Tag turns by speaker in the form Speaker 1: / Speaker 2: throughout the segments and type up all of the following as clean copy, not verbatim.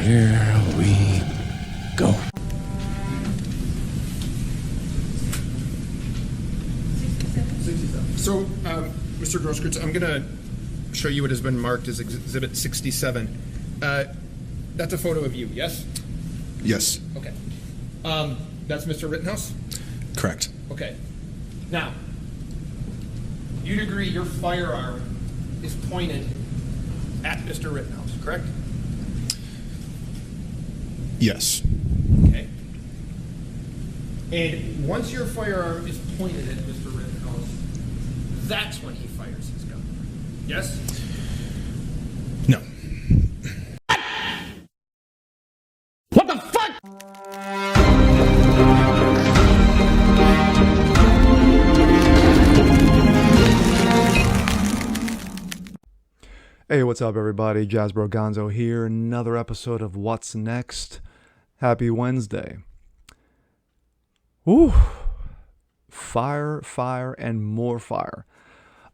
Speaker 1: Here we go.
Speaker 2: So, Mr. Grosskreutz, I'm going to show you what has been marked as Exhibit 67. That's a photo of you, yes?
Speaker 1: Yes.
Speaker 2: Okay. That's Mr. Rittenhouse?
Speaker 1: Correct.
Speaker 2: Okay. Now, you'd agree your firearm is pointed at Mr. Rittenhouse, correct?
Speaker 1: Yes.
Speaker 2: Okay. And once your firearm is pointed at Mr. Rittenhouse, that's when he fires his gun. Yes?
Speaker 1: No.
Speaker 2: What the fuck?
Speaker 3: Hey, what's up, everybody? Jazzbro Gonzo here. Another episode of What's Next. Happy Wednesday. Woo! Fire, and more fire.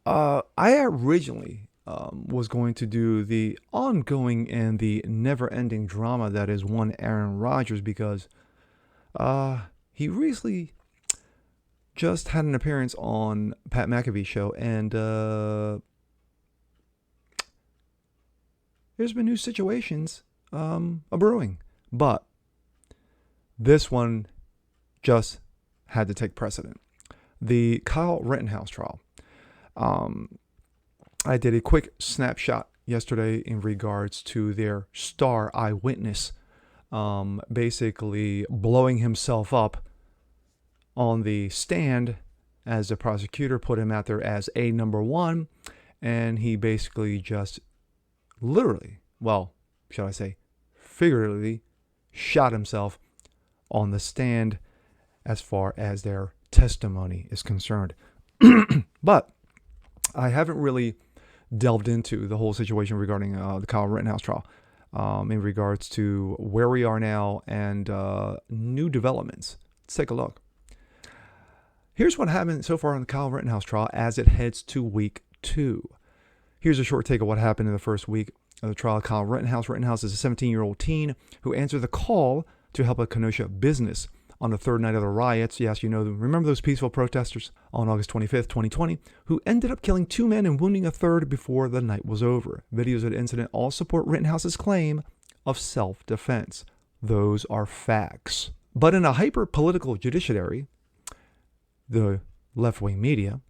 Speaker 3: I originally was going to do the ongoing and the never-ending drama that is one Aaron Rodgers, because he recently just had an appearance on Pat McAfee's show, and there's been new situations a-brewing. But this one just had to take precedent. The Kyle Rittenhouse trial. I did a quick snapshot yesterday in regards to their star eyewitness basically blowing himself up on the stand as the prosecutor put him out there as a number one, and he basically just literally, well, shall I say, figuratively, shot himself on the stand as far as their testimony is concerned. But I haven't really delved into the whole situation regarding the Kyle Rittenhouse trial in regards to where we are now and new developments. Let's take a look. Here's what happened so far on the Kyle Rittenhouse trial as it heads to week 2. Here's a short take of what happened in the first week of the trial of Kyle Rittenhouse. Rittenhouse is a 17-year-old teen who answered the call to help a Kenosha business on the third night of the riots. Yes, you know, remember those peaceful protesters on August 25th, 2020, who ended up killing 2 men and wounding a third before the night was over. Videos of the incident all support Rittenhouse's claim of self-defense. Those are facts. But in a hyper-political judiciary, the left-wing media,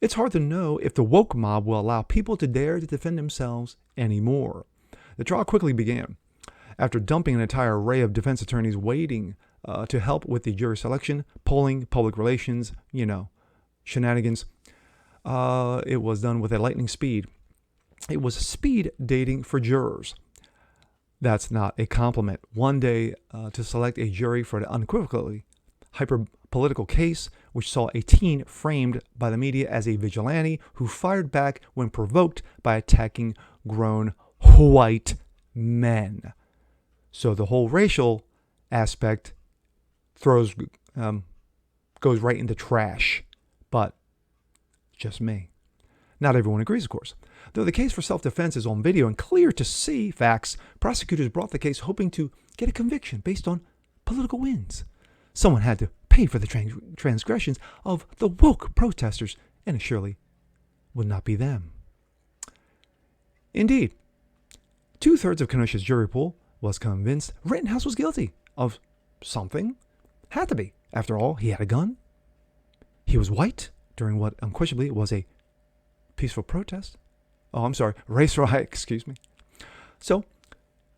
Speaker 3: it's hard to know if the woke mob will allow people to dare to defend themselves anymore. The trial quickly began. After dumping an entire array of defense attorneys waiting to help with the jury selection, polling, public relations, shenanigans, it was done with a lightning speed. It was speed dating for jurors. That's not a compliment. One day to select a jury for an unequivocally hyper-political case, which saw a teen framed by the media as a vigilante who fired back when provoked by attacking grown white men. So the whole racial aspect goes right into trash. But just me. Not everyone agrees, of course. Though the case for self-defense is on video and clear to see facts, prosecutors brought the case hoping to get a conviction based on political wins. Someone had to pay for the transgressions of the woke protesters, and it surely would not be them. Indeed, 2/3 of Kenosha's jury pool was convinced Rittenhouse was guilty of something. Had to be. After all, he had a gun. He was white during what unquestionably was a peaceful protest. Oh, I'm sorry, race riot, excuse me. So,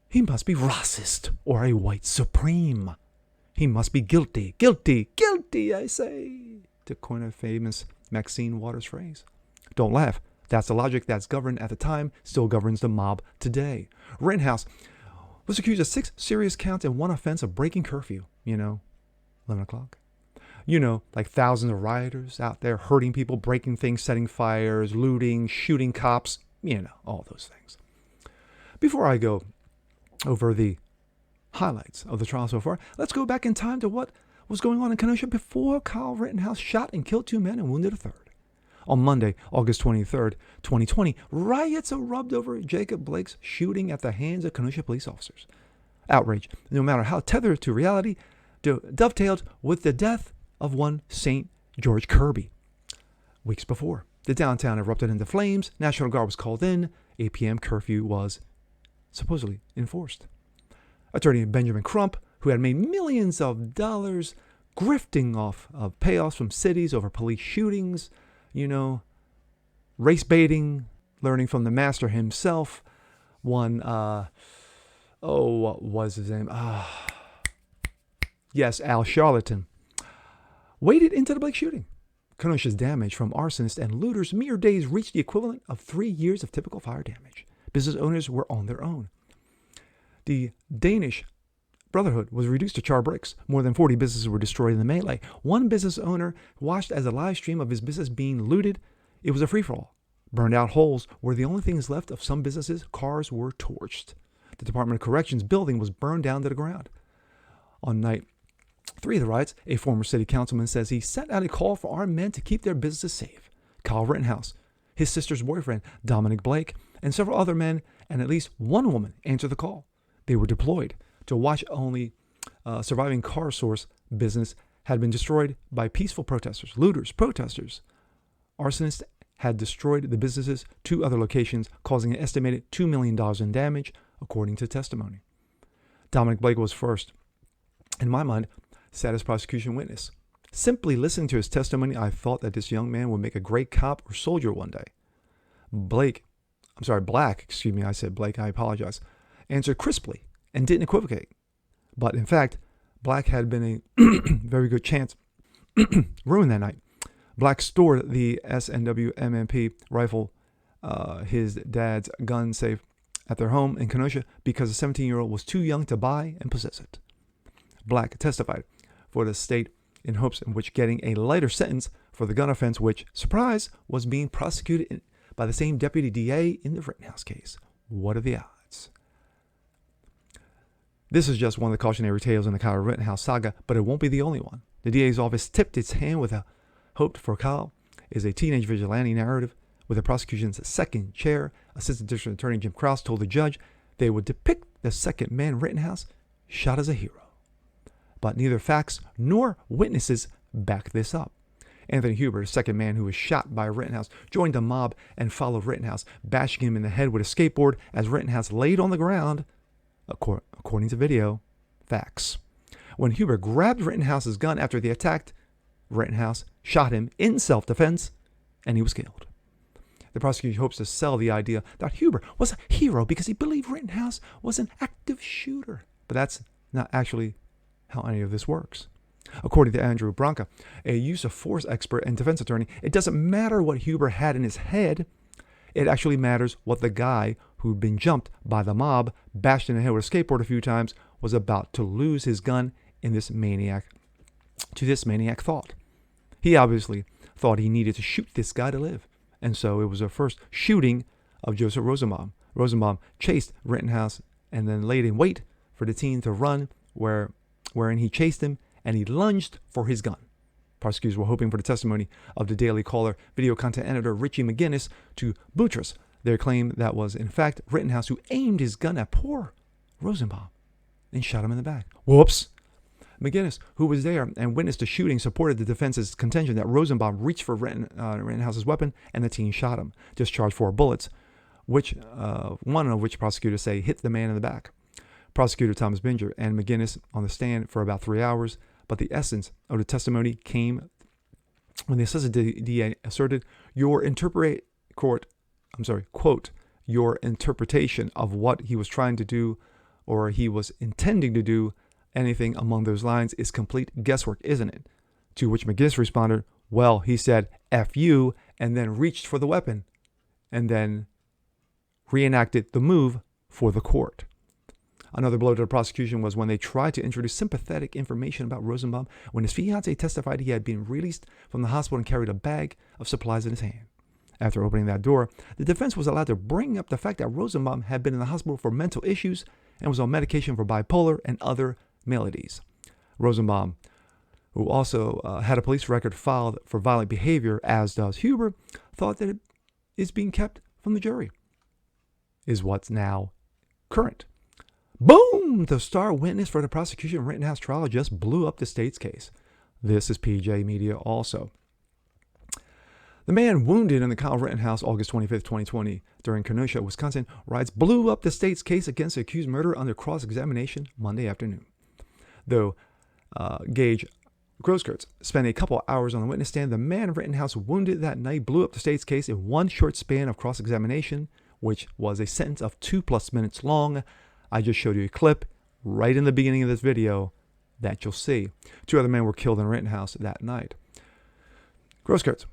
Speaker 3: he must be racist or a Whooite-Supreme. He must be guilty, I say, to coin a famous Maxine Waters phrase. Don't laugh. That's the logic that's governed at the time, still governs the mob today. Rittenhouse was accused of 6 serious counts and 1 offense of breaking curfew. 11 o'clock. Like thousands of rioters out there hurting people, breaking things, setting fires, looting, shooting cops. All those things. Before I go over the highlights of the trial so far, let's go back in time to what was going on in Kenosha before Kyle Rittenhouse shot and killed 2 men and wounded a third. On Monday, August 23rd, 2020, riots erupted over Jacob Blake's shooting at the hands of Kenosha police officers. outrage, no matter how tethered to reality, dovetailed with the death of one St. George Kirby. Weeks before, the downtown erupted into flames, National Guard was called in, 8 p.m. curfew was supposedly enforced. Attorney Benjamin Crump, who had made millions of dollars grifting off of payoffs from cities over police shootings, race baiting, learning from the master himself, what was his name? Yes, Al Charlatan, waded into the Blake shooting. Kenosha's damage from arsonists and looters mere days reached the equivalent of 3 years of typical fire damage. Business owners were on their own. The Danish Brotherhood was reduced to char bricks. More than 40 businesses were destroyed in the melee. One business owner watched as a live stream of his business being looted. It was a free-for-all. Burned out holes were the only things left of some businesses. Cars were torched. The Department of Corrections building was burned down to the ground. On night 3 of the riots, a former city councilman says he sent out a call for armed men to keep their businesses safe. Kyle Rittenhouse, his sister's boyfriend, Dominic Blake, and several other men, and at least one woman answered the call. They were deployed to watch only surviving car source business had been destroyed by peaceful protesters, looters, protesters. Arsonists had destroyed the businesses 2 other locations, causing an estimated $2 million in damage, according to testimony. Dominic Blake was first, in my mind, saddest prosecution witness. Simply listening to his testimony, I thought that this young man would make a great cop or soldier one day. Black, I said Blake, I apologize, answered crisply and didn't equivocate. But in fact, Black had been a very good chance ruined that night. Black stored the S&W M&P rifle, his dad's gun safe, at their home in Kenosha because the 17-year-old was too young to buy and possess it. Black testified for the state in hopes in which getting a lighter sentence for the gun offense, which, surprise, was being prosecuted by the same deputy DA in the Rittenhouse case. What are the odds? This is just one of the cautionary tales in the Kyle Rittenhouse saga, but it won't be the only one. The DA's office tipped its hand with a hope for Kyle is a teenage vigilante narrative, with the prosecution's second chair, Assistant District Attorney Jim Krause, told the judge they would depict the second man, Rittenhouse, shot as a hero. But neither facts nor witnesses back this up. Anthony Huber, the second man who was shot by Rittenhouse, joined the mob and followed Rittenhouse, bashing him in the head with a skateboard as Rittenhouse laid on the ground, according to video, facts. When Huber grabbed Rittenhouse's gun after the attack, Rittenhouse shot him in self-defense, and he was killed. The prosecution hopes to sell the idea that Huber was a hero because he believed Rittenhouse was an active shooter. But that's not actually how any of this works. According to Andrew Branca, a use of force expert and defense attorney, it doesn't matter what Huber had in his head. It actually matters what the guy who'd been jumped by the mob, bashed in the head with a skateboard a few times, was about to lose his gun in this maniac thought. He obviously thought he needed to shoot this guy to live. And so it was the first shooting of Joseph Rosenbaum. Rosenbaum chased Rittenhouse and then laid in wait for the teen to run, wherein he chased him and he lunged for his gun. Prosecutors were hoping for the testimony of the Daily Caller video content editor Richie McGinnis to buttress their claim that was, in fact, Rittenhouse who aimed his gun at poor Rosenbaum and shot him in the back. Whoops. McGinnis, who was there and witnessed the shooting, supported the defense's contention that Rosenbaum reached for Rittenhouse's weapon and the teen shot him, discharged 4 bullets, one of which prosecutors say hit the man in the back. Prosecutor Thomas Binger and McGinnis on the stand for about 3 hours, but the essence of the testimony came when the assistant DA asserted, quote, your interpretation of what he was trying to do or he was intending to do, anything among those lines is complete guesswork, isn't it? To which McGinnis responded, well, he said, F you, and then reached for the weapon, and then reenacted the move for the court. Another blow to the prosecution was when they tried to introduce sympathetic information about Rosenbaum when his fiancée testified he had been released from the hospital and carried a bag of supplies in his hand. After opening that door, the defense was allowed to bring up the fact that Rosenbaum had been in the hospital for mental issues and was on medication for bipolar and other maladies. Rosenbaum, who also had a police record filed for violent behavior, as does Huber, thought that it is being kept from the jury, is what's now current. Boom! the star witness for the prosecution Rittenhouse trial just blew up the state's case. This is PJ Media also. The man wounded in the Kyle Rittenhouse August 25, 2020, during Kenosha, Wisconsin, riots blew up the state's case against the accused murderer under cross-examination Monday afternoon. Though Gage Grosskreutz spent a couple hours on the witness stand, the man Rittenhouse wounded that night blew up the state's case in one short span of cross-examination, which was a sentence of 2+ minutes long. I just showed you a clip right in the beginning of this video that you'll see. 2 other men were killed in Rittenhouse that night. Grosskreutz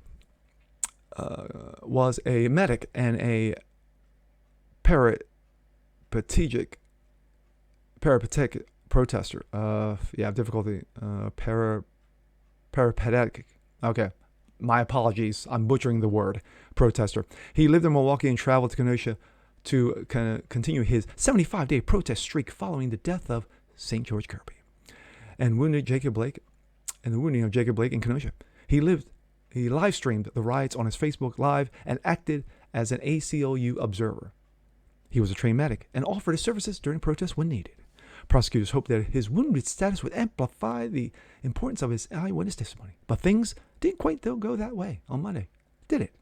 Speaker 3: was a medic and a peripatetic protester. Difficulty. Peripatetic. Okay. My apologies. I'm butchering the word. Protester. He lived in Milwaukee and traveled to Kenosha to continue his 75-day protest streak following the death of St. George Kirby and wounded Jacob Blake, and the wounding of Jacob Blake in Kenosha. He live streamed the riots on his Facebook Live and acted as an ACLU observer. He was a trained medic and offered his services during protests when needed. Prosecutors hoped that his wounded status would amplify the importance of his eyewitness testimony. But things didn't quite go that way on Monday, did it?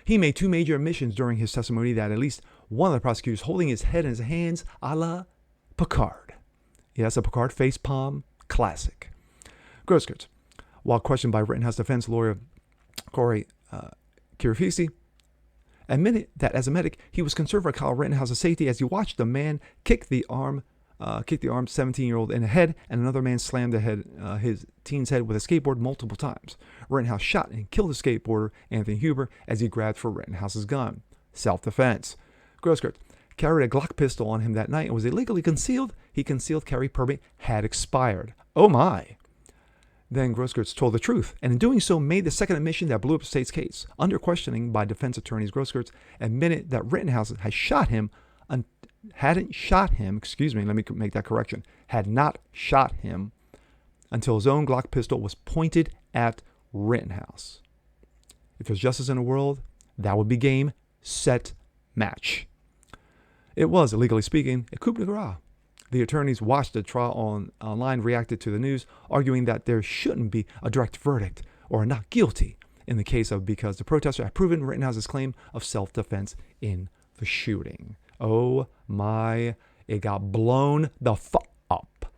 Speaker 3: He made 2 major admissions during his testimony that at least one of the prosecutors holding his head in his hands a la Picard. Yes, a Picard face palm classic. Grosskreutz, while questioned by Rittenhouse defense lawyer Corey Kirifisi, admitted that as a medic, he was concerned for Kyle Rittenhouse's safety as he watched the man kick the armed 17-year-old in the head, and another man slammed his teen's head with a skateboard multiple times. Rittenhouse shot and killed the skateboarder, Anthony Huber, as he grabbed for Rittenhouse's gun. Self-defense. Grosskreutz carried a Glock pistol on him that night and was illegally concealed. His concealed carry permit had expired. Oh my. Then Grosskreutz told the truth, and in doing so made the second admission that blew up the state's case. Under questioning by defense attorneys, Grosskreutz admitted that Rittenhouse had not shot him until his own Glock pistol was pointed at Rittenhouse. If there's justice in the world, that would be game, set, match. It was, legally speaking, a coup de grace. The attorneys watched the trial online, reacted to the news, arguing that there shouldn't be a direct verdict or a not guilty in the case of because the protester had proven Rittenhouse's claim of self-defense in the shooting. Oh my, it got blown the fuck up.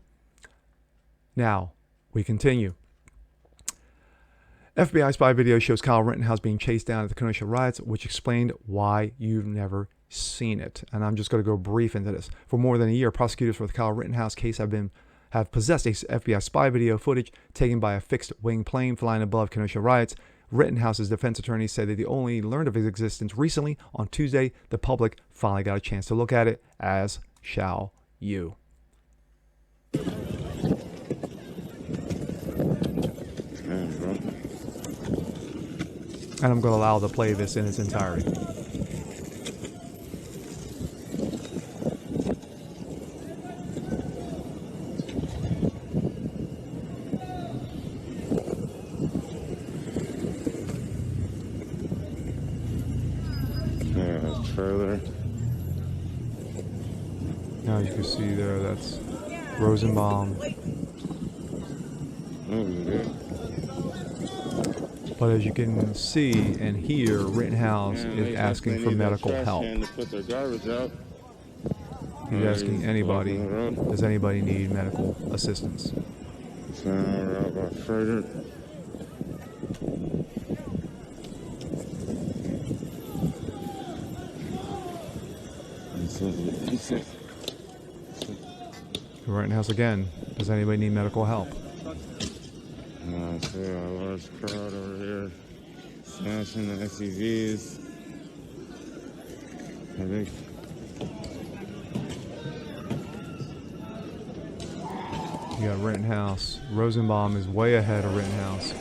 Speaker 3: Now, we continue. FBI spy video shows Kyle Rittenhouse being chased down at the Kenosha riots, which explained why you've never seen it. And I'm just going to go brief into this. For more than a year, prosecutors for the Kyle Rittenhouse case have possessed a FBI spy video footage taken by a fixed-wing plane flying above Kenosha riots. Rittenhouse's defense attorney said that they only learned of his existence recently. On Tuesday, the public finally got a chance to look at it, as shall you. And I'm going to allow to play this in its entirety.
Speaker 4: Further.
Speaker 3: Now you can see there, that's Rosenbaum. But as you can see and hear, Rittenhouse is asking for medical help. He's asking anybody, does anybody need medical assistance? Rittenhouse again. Does anybody need medical help?
Speaker 4: I see a large crowd over here smashing the SUVs. I think.
Speaker 3: You got Rittenhouse. Rosenbaum is way ahead of Rittenhouse.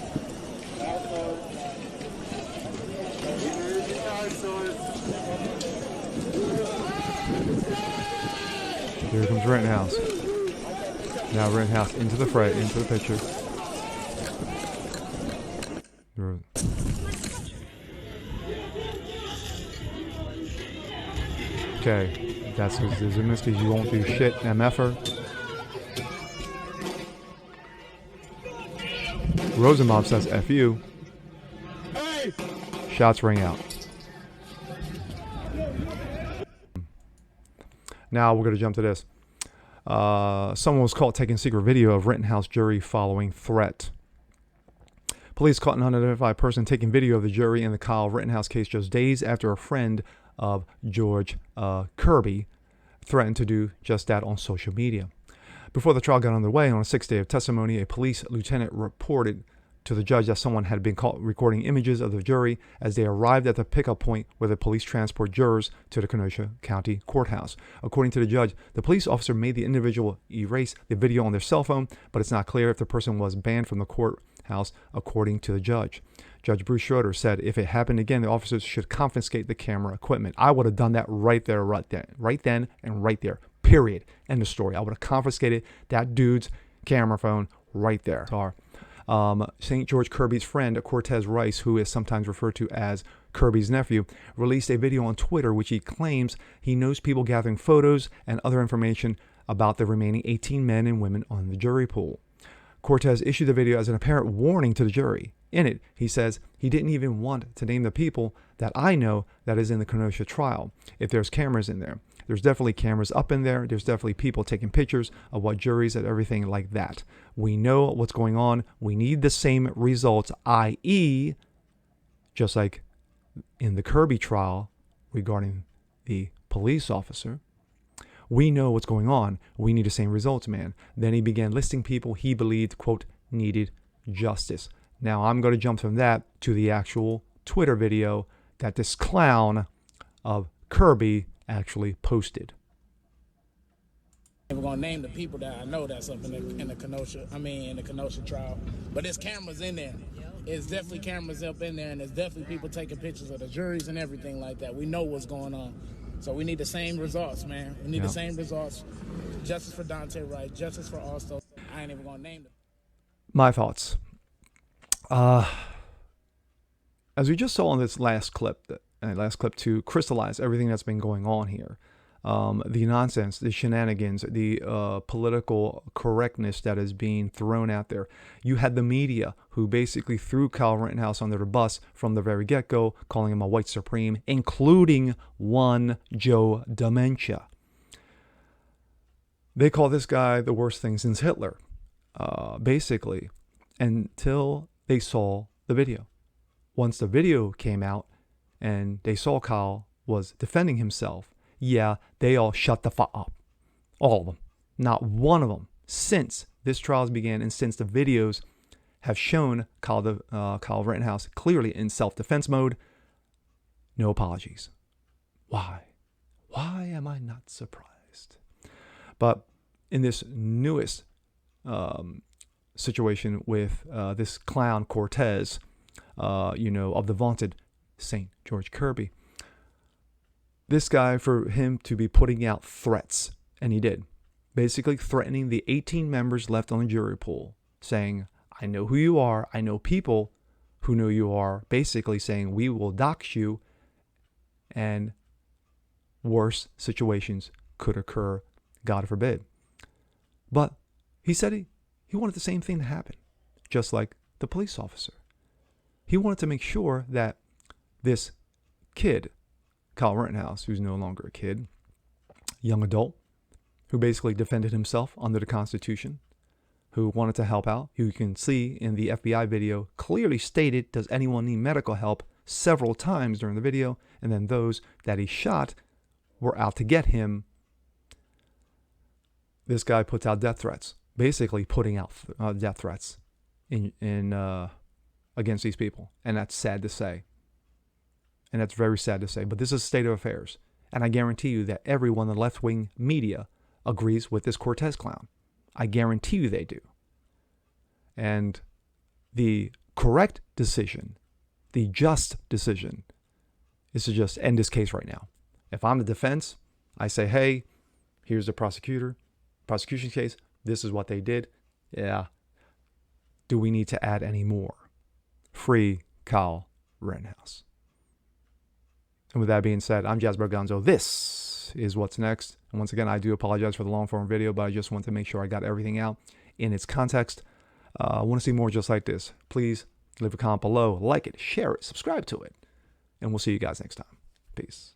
Speaker 3: Here comes Rittenhouse. Now Rittenhouse into the fray, into the picture. Okay, that's because you won't do shit, MFer. Rosenbaum says F you. Shots ring out. Now we're going to jump to this. Someone was caught taking secret video of Rittenhouse jury following threat. Police caught an unidentified person taking video of the jury in the Kyle Rittenhouse case just days after a friend of George Kirby threatened to do just that on social media. Before the trial got underway, on the sixth day of testimony, a police lieutenant reported to the judge that someone had been caught recording images of the jury as they arrived at the pickup point where the police transport jurors to the Kenosha County Courthouse. According to the judge, the police officer made the individual erase the video on their cell phone, but it's not clear if the person was banned from the courthouse, according to the judge. Judge Bruce Schroeder said if it happened again, the officers should confiscate the camera equipment. I would have done that right then and right there. Period. End of story. I would have confiscated that dude's camera phone right there. St. George Kirby's friend, Cortez Rice, who is sometimes referred to as Kirby's nephew, released a video on Twitter which he claims he knows people gathering photos and other information about the remaining 18 men and women on the jury pool. Cortez issued the video as an apparent warning to the jury. In it, he says he didn't even want to name the people that I know that is in the Kenosha trial, if there's cameras in there. There's definitely cameras up in there. There's definitely people taking pictures of what juries and everything like that. We know what's going on. We need the same results, i.e., just like in the Kirby trial regarding the police officer. We know what's going on. We need the same results, man. Then he began listing people he believed, quote, needed justice. Now I'm going to jump from that to the actual Twitter video that this clown of Kirby actually posted.
Speaker 5: We're gonna name the people that I know that's up in the Kenosha trial. But there's cameras in there. It's definitely cameras up in there, and there's definitely people taking pictures of the juries and everything like that. We know what's going on. So we need the same results, man. We need the same results. Justice for Dante Wright, justice for Austo. I ain't even gonna name them. My
Speaker 3: thoughts. As we just saw in this last clip to crystallize everything that's been going on here, the nonsense, the shenanigans, the political correctness that is being thrown out there. You had the media who basically threw Kyle Rittenhouse under the bus from the very get-go, calling him a Whooite-Supreme, including one Joe Dementia. They call this guy the worst thing since Hitler, basically, until they saw the video. Once the video came out and they saw Kyle was defending himself, yeah, they all shut the fuck up. All of them. Not one of them, since this trial began and since the videos have shown Kyle Rittenhouse clearly in self-defense mode, no apologies. Why? Why am I not surprised? But in this newest situation with this clown Cortez, of the vaunted St. George Kirby, this guy, for him to be putting out threats, and he did, basically threatening the 18 members left on the jury pool, saying, I know who you are, I know people who know you are, basically saying we will dox you, and worse situations could occur, God forbid. But he said he wanted the same thing to happen, just like the police officer. He wanted to make sure that this kid, Kyle Rittenhouse, who's no longer a kid, young adult, who basically defended himself under the Constitution, who wanted to help out, who you can see in the FBI video clearly stated, does anyone need medical help, several times during the video, and then those that he shot were out to get him. This guy puts out death threats, basically putting out death threats against these people, and that's sad to say. And that's very sad to say, but this is a state of affairs. And I guarantee you that everyone in the left-wing media agrees with this Cortez clown. I guarantee you they do. And the correct decision, the just decision, is to just end this case right now. If I'm the defense, I say, hey, here's the prosecution case. This is what they did. Yeah. Do we need to add any more? Free Kyle Rittenhouse. And with that being said, I'm Jasper Gonzo. This is What's Next. And once again, I do apologize for the long form video, but I just want to make sure I got everything out in its context. I want to see more just like this. Please leave a comment below, like it, share it, subscribe to it, and we'll see you guys next time. Peace.